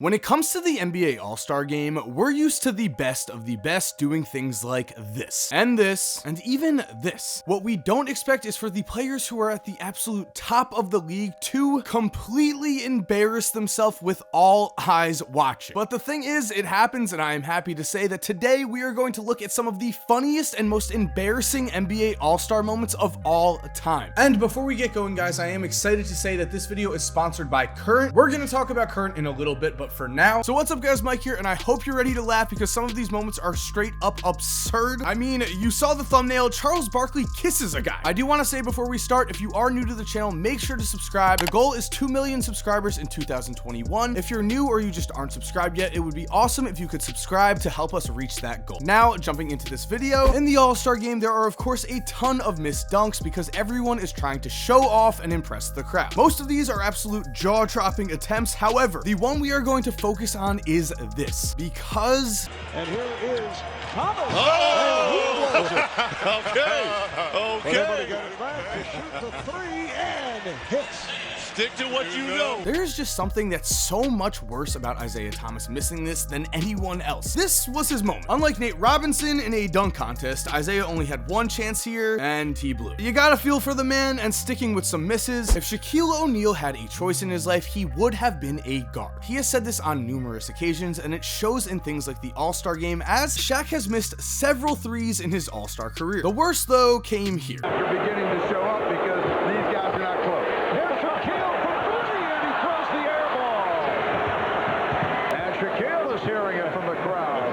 When it comes to the NBA All-Star Game, we're used to the best of the best doing things like this, and even this. What we don't expect is for the players who are at the absolute top of the league to completely embarrass themselves with all eyes watching. But the thing is, it happens, and I am happy to say that today we are going to look at some of the funniest and most embarrassing NBA All-Star moments of all time. And before we get going, guys, I am excited to say that this video is sponsored by Current. We're going to talk about Current in a little bit, but for now. So what's up, guys? Mike here, and I hope you're ready to laugh because some of these moments are straight up absurd. I mean, you saw the thumbnail, Charles Barkley kisses a guy. I do want to say before we start, if you are new to the channel, make sure to subscribe. The goal is 2 million subscribers in 2021. If you're new or you just aren't subscribed yet, it would be awesome if you could subscribe to help us reach that goal. Now, jumping into this video, in the All-Star Game, there are of course a ton of missed dunks because everyone is trying to show off and impress the crowd. Most of these are absolute jaw-dropping attempts. However, the one we are going to focus on is this, because and here is Thomas. Okay. Everybody got it back to shoot the three and hits. Stick to what you know. There's just something that's so much worse about Isaiah Thomas missing this than anyone else. This was his moment. Unlike Nate Robinson in a dunk contest, Isaiah only had one chance here, and he blew. You gotta feel for the man, and sticking with some misses, if Shaquille O'Neal had a choice in his life, he would have been a guard. He has said this on numerous occasions, and it shows in things like the All-Star Game, as Shaq has missed several threes in his All-Star career. The worst, though, came here. You're beginning to show up because these guys are not close. Here's Shaquille from three, and he throws the air ball. And Shaquille is hearing it from the crowd.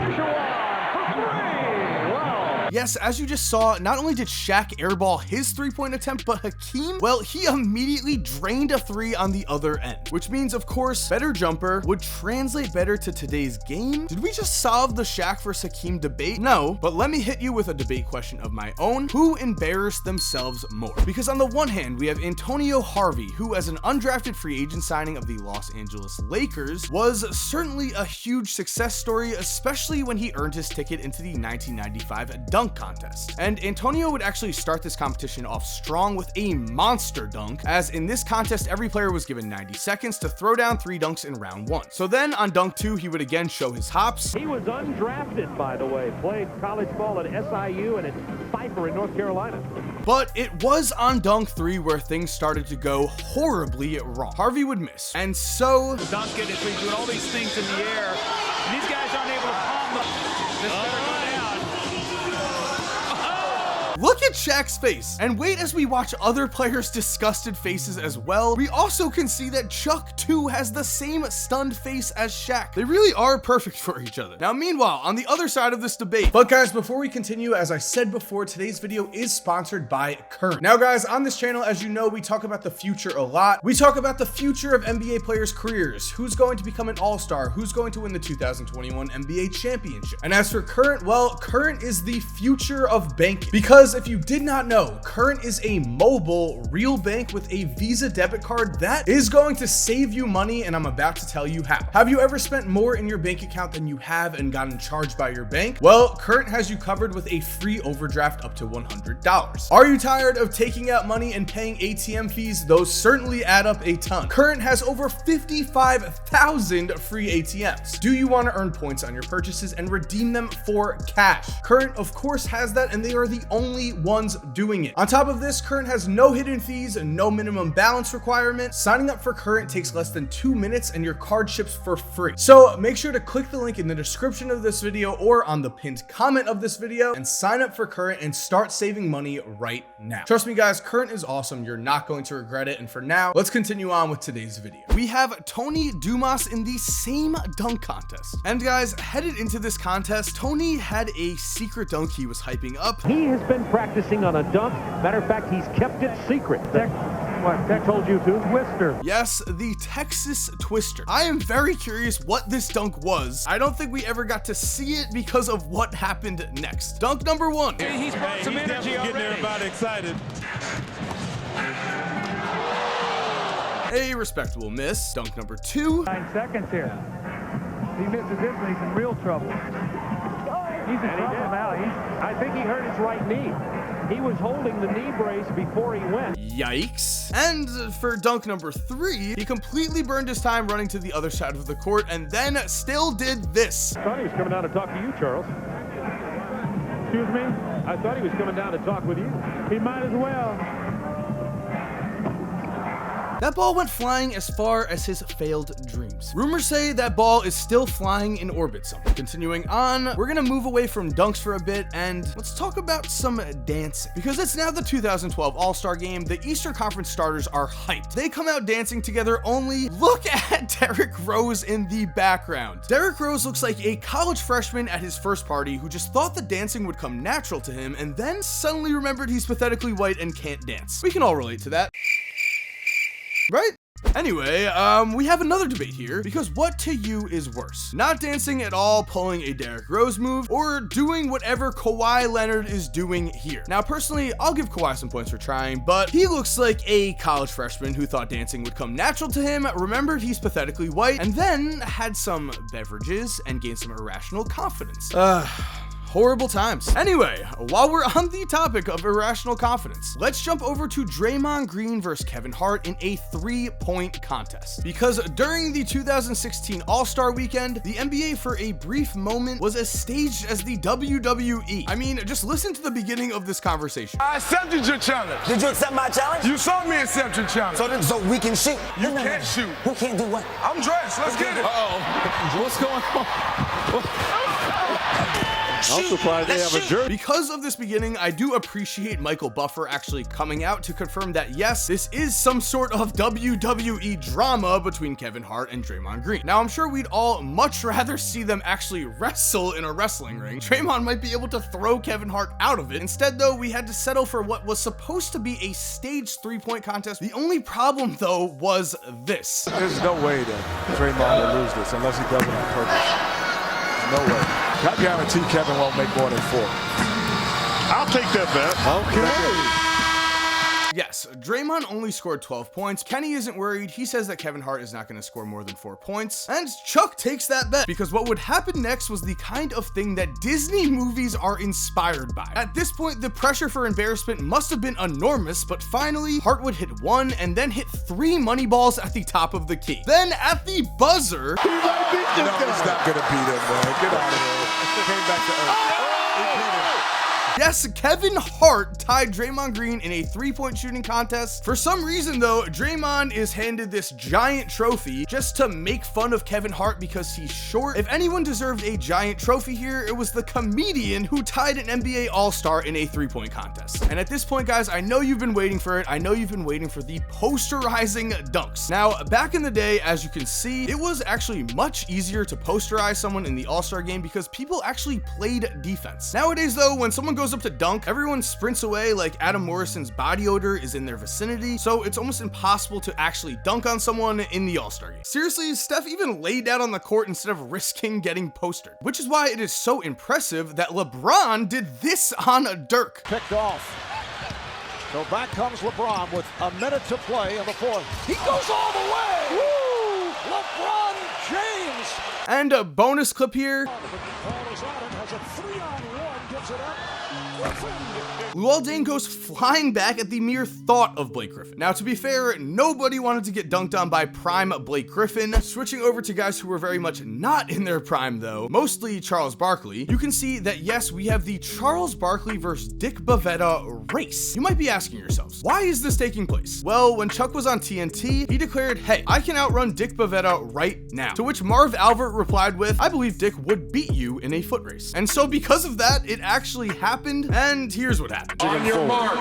Olajuwon for three. Wow. Yes, as you just saw, not only did Shaq airball his three-point attempt, but Hakeem, well, he immediately drained a three on the other end, which means, of course, better jumper would translate better to today's game. Did we just solve the Shaq versus Hakeem debate? No, but let me hit you with a debate question of my own. Who embarrassed themselves more? Because on the one hand, we have Antonio Harvey, who as an undrafted free agent signing of the Los Angeles Lakers was certainly a huge success story, especially when he earned his ticket into the 1995 dunk contest. And Antonio would actually start this competition off strong with a monster dunk, as in this contest every player was given 90 seconds to throw down 3 dunks in round 1. So then on dunk 2 he would again show his hops. He was undrafted, by the way, played college ball at SIU and at Pfeiffer in North Carolina. But it was on dunk 3 where things started to go horribly wrong. Harvey would miss, and so dunk it, if doing all these things in the air, and these guys aren't able to palm them. This better go down. look at Shaq's face, and wait as we watch other players' disgusted faces as well. We also can see that Chuck too has the same stunned face as Shaq. They really are perfect for each other. Now, meanwhile, on the other side of this debate, but guys, before we continue, as I said before, today's video is sponsored by Current. Now guys, on this channel, as you know, we talk about the future a lot. We talk about the future of NBA players' careers, who's going to become an all-star, who's going to win the 2021 NBA championship. And as for Current, well, Current is the future of banking. Because if you did not know, Current is a mobile, real bank with a Visa debit card that is going to save you money, and I'm about to tell you how. Have you ever spent more in your bank account than you have and gotten charged by your bank? Well, Current has you covered with a free overdraft up to $100. Are you tired of taking out money and paying ATM fees? Those certainly add up a ton. Current has over 55,000 free ATMs. Do you want to earn points on your purchases and redeem them for cash? Current, of course, has that, and they are the only ones doing it. On top of this, Current has no hidden fees and no minimum balance requirement. Signing up for Current takes less than 2 minutes and your card ships for free. So make sure to click the link in the description of this video or on the pinned comment of this video and sign up for Current and start saving money right now. Trust me guys, Current is awesome. You're not going to regret it. And for now, let's continue on with today's video. We have Tony Dumas in the same dunk contest. And guys, headed into this contest, Tony had a secret dunk he was hyping up. He has been practicing on a dunk. Matter of fact, he's kept it secret. What told you to? Twister. Yes, the Texas Twister. I am very curious what this dunk was. I don't think we ever got to see it because of what happened next. Dunk number 1. He's brought some energy already. Getting everybody excited. A respectable miss. Dunk number 2. 9 seconds here. If he misses this one, he's in real trouble. He's in trouble now. I think he hurt his right knee. He was holding the knee brace before he went. Yikes. And for dunk number 3, he completely burned his time running to the other side of the court and then still did this. I thought he was coming down to talk to you, Charles. Excuse me? I thought he was coming down to talk with you. He might as well. That ball went flying as far as his failed dreams. Rumors say that ball is still flying in orbit somewhere. Continuing on, we're gonna move away from dunks for a bit and let's talk about some dancing. Because it's now the 2012 All-Star Game, the Eastern Conference starters are hyped. They come out dancing together only. Look at Derrick Rose in the background. Derrick Rose looks like a college freshman at his first party who just thought the dancing would come natural to him and then suddenly remembered he's pathetically white and can't dance. We can all relate to that. Right? Anyway, we have another debate here, because what to you is worse? Not dancing at all, pulling a Derrick Rose move, or doing whatever Kawhi Leonard is doing here? Now, personally, I'll give Kawhi some points for trying, but he looks like a college freshman who thought dancing would come natural to him, remembered he's pathetically white, and then had some beverages and gained some irrational confidence. Horrible times. Anyway, while we're on the topic of irrational confidence, let's jump over to Draymond Green versus Kevin Hart in a 3-point contest. Because during the 2016 All-Star Weekend, the NBA for a brief moment was as staged as the WWE. I mean, just listen to the beginning of this conversation. I accepted your challenge. Did you accept my challenge? You saw me accept your challenge. So we can shoot. You can't shoot. We can't do what? I'm dressed. Let's get it. Uh-oh. What's going on? I'm surprised they have a jersey. Because of this beginning, I do appreciate Michael Buffer actually coming out to confirm that yes, this is some sort of WWE drama between Kevin Hart and Draymond Green. Now, I'm sure we'd all much rather see them actually wrestle in a wrestling ring. Draymond might be able to throw Kevin Hart out of it. Instead, though, we had to settle for what was supposed to be a staged 3-point contest. The only problem, though, was this. There's no way that Draymond will lose this unless he does it on purpose. No way. I guarantee Kevin won't make more than 4. I'll take that bet. Okay. Yes, Draymond only scored 12 points. Kenny isn't worried. He says that Kevin Hart is not going to score more than 4 points. And Chuck takes that bet because what would happen next was the kind of thing that Disney movies are inspired by. At this point, the pressure for embarrassment must have been enormous, but finally, Hart would hit 1 and then hit 3 money balls at the top of the key. Then at the buzzer, No, he's not going to beat him, man. Get out of here. Came back to earth. yes, Kevin Hart tied Draymond Green in a 3-point shooting contest. For some reason, though, Draymond is handed this giant trophy just to make fun of Kevin Hart because he's short. If anyone deserved a giant trophy here, it was the comedian who tied an NBA All-Star in a 3-point contest. And at this point, guys, I know you've been waiting for it. I know you've been waiting for the posterizing dunks. Now, back in the day, as you can see, it was actually much easier to posterize someone in the All-Star game because people actually played defense. Nowadays, though, when someone goes up to dunk, everyone sprints away like Adam Morrison's body odor is in their vicinity, so it's almost impossible to actually dunk on someone in the All-Star game. Seriously, Steph even laid out on the court instead of risking getting postered, which is why it is so impressive that LeBron did this on Dirk. Picked off. So back comes LeBron with a minute to play in the fourth. He goes all the way! Woo! LeBron James! And a bonus clip here. Has a 3-on-1, gets it up. Luol Deng goes flying back at the mere thought of Blake Griffin. Now, to be fair, nobody wanted to get dunked on by prime Blake Griffin. Switching over to guys who were very much not in their prime, though, mostly Charles Barkley, you can see that, yes, we have the Charles Barkley versus Dick Bavetta race. You might be asking yourselves, why is this taking place? Well, when Chuck was on TNT, he declared, hey, I can outrun Dick Bavetta right now. To which Marv Albert replied with, I believe Dick would beat you in a foot race. And so because of that, it actually happened, and here's what happened. On your mark,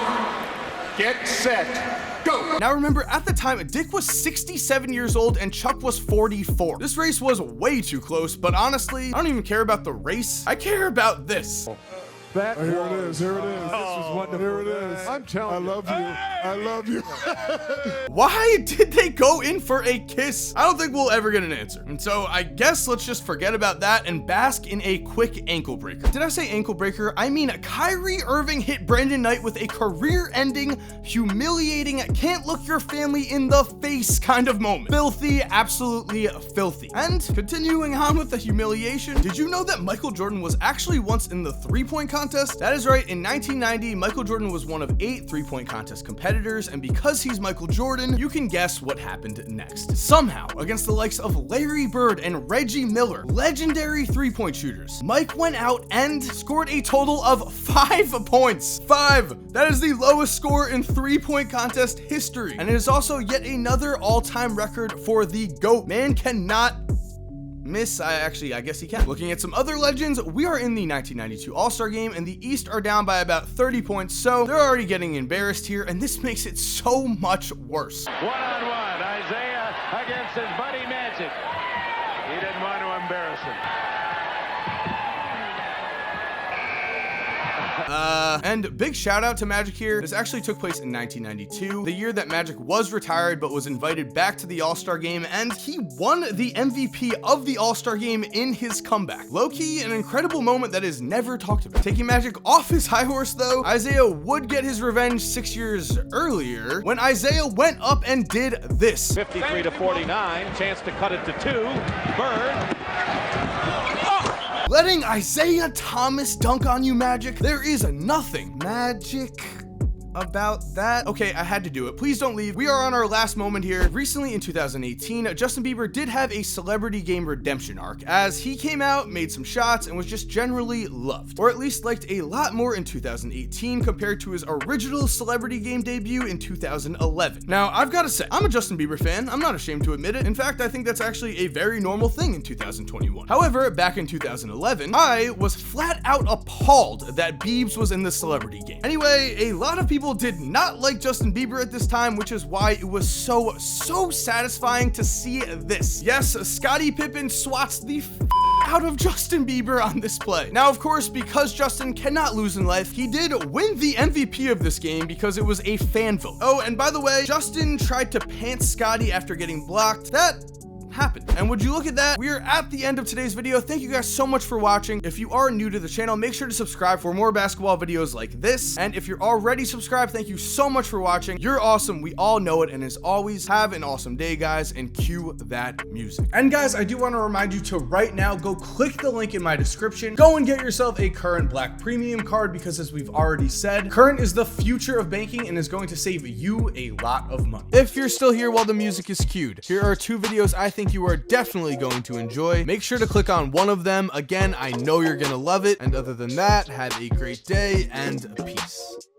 get set, go. Now remember, at the time, Dick was 67 years old and Chuck was 44. This race was way too close, but honestly, I don't even care about the race. I care about this. Here it is. Here it is. This was wonderful. Here it is. I'm telling you. I love you. I love you. Why did they go in for a kiss? I don't think we'll ever get an answer. And so I guess let's just forget about that and bask in a quick ankle breaker. Did I say ankle breaker? I mean, Kyrie Irving hit Brandon Knight with a career-ending, humiliating, can't look your family in the face kind of moment. Filthy, absolutely filthy. And continuing on with the humiliation, did you know that Michael Jordan was actually once in the 3-point contest contest? That is right, in 1990, Michael Jordan was one of 8 3-point contest competitors, and because he's Michael Jordan, you can guess what happened next. Somehow, against the likes of Larry Bird and Reggie Miller, legendary 3-point shooters, Mike went out and scored a total of 5 points. 5! That is the lowest score in 3-point contest history, and it is also yet another all-time record for the GOAT. Man cannot miss. I guess he can. Looking at some other legends, we are in the 1992 All-Star Game, and the East are down by about 30 points, so they're already getting embarrassed here, and this makes it so much worse. One-on-one, Isaiah against his buddy Magic. He didn't want to embarrass him. And big shout out to Magic here. This actually took place in 1992, the year that Magic was retired but was invited back to the All-Star Game, and he won the MVP of the All-Star Game in his comeback. Low-key, an incredible moment that is never talked about. Taking Magic off his high horse though, Isaiah would get his revenge 6 years earlier when Isaiah went up and did this. 53-49, chance to cut it to 2. Bird. Letting Isaiah Thomas dunk on you, Magic. There is nothing magic about that. Okay, I had to do it. Please don't leave. We are on our last moment here. Recently in 2018, Justin Bieber did have a celebrity game redemption arc, as he came out, made some shots, and was just generally loved, or at least liked a lot more in 2018 compared to his original celebrity game debut in 2011. Now, I've got to say, I'm a Justin Bieber fan. I'm not ashamed to admit it. In fact, I think that's actually a very normal thing in 2021. However, back in 2011, I was flat out appalled that Biebs was in the celebrity game. Anyway, a lot of people did not like Justin Bieber at this time, which is why it was so satisfying to see this. Yes, Scottie Pippen swats the out of Justin Bieber on this play. Now, of course, because Justin cannot lose in life, he did win the MVP of this game because it was a fan vote. Oh, and by the way, Justin tried to pants Scottie after getting blocked. That happened. And would you look at that? We are at the end of today's video. Thank you guys so much for watching. If you are new to the channel, make sure to subscribe for more basketball videos like this. And if you're already subscribed, thank you so much for watching. You're awesome. We all know it. And as always, have an awesome day, guys, and cue that music. And guys, I do want to remind you to right now go click the link in my description. Go and get yourself a Current Black Premium card, because as we've already said, Current is the future of banking and is going to save you a lot of money. If you're still here while the music is cued, here are 2 videos I think you are definitely going to enjoy. Make sure to click on one of them. Again, I know you're gonna love it. And other than that, have a great day and peace.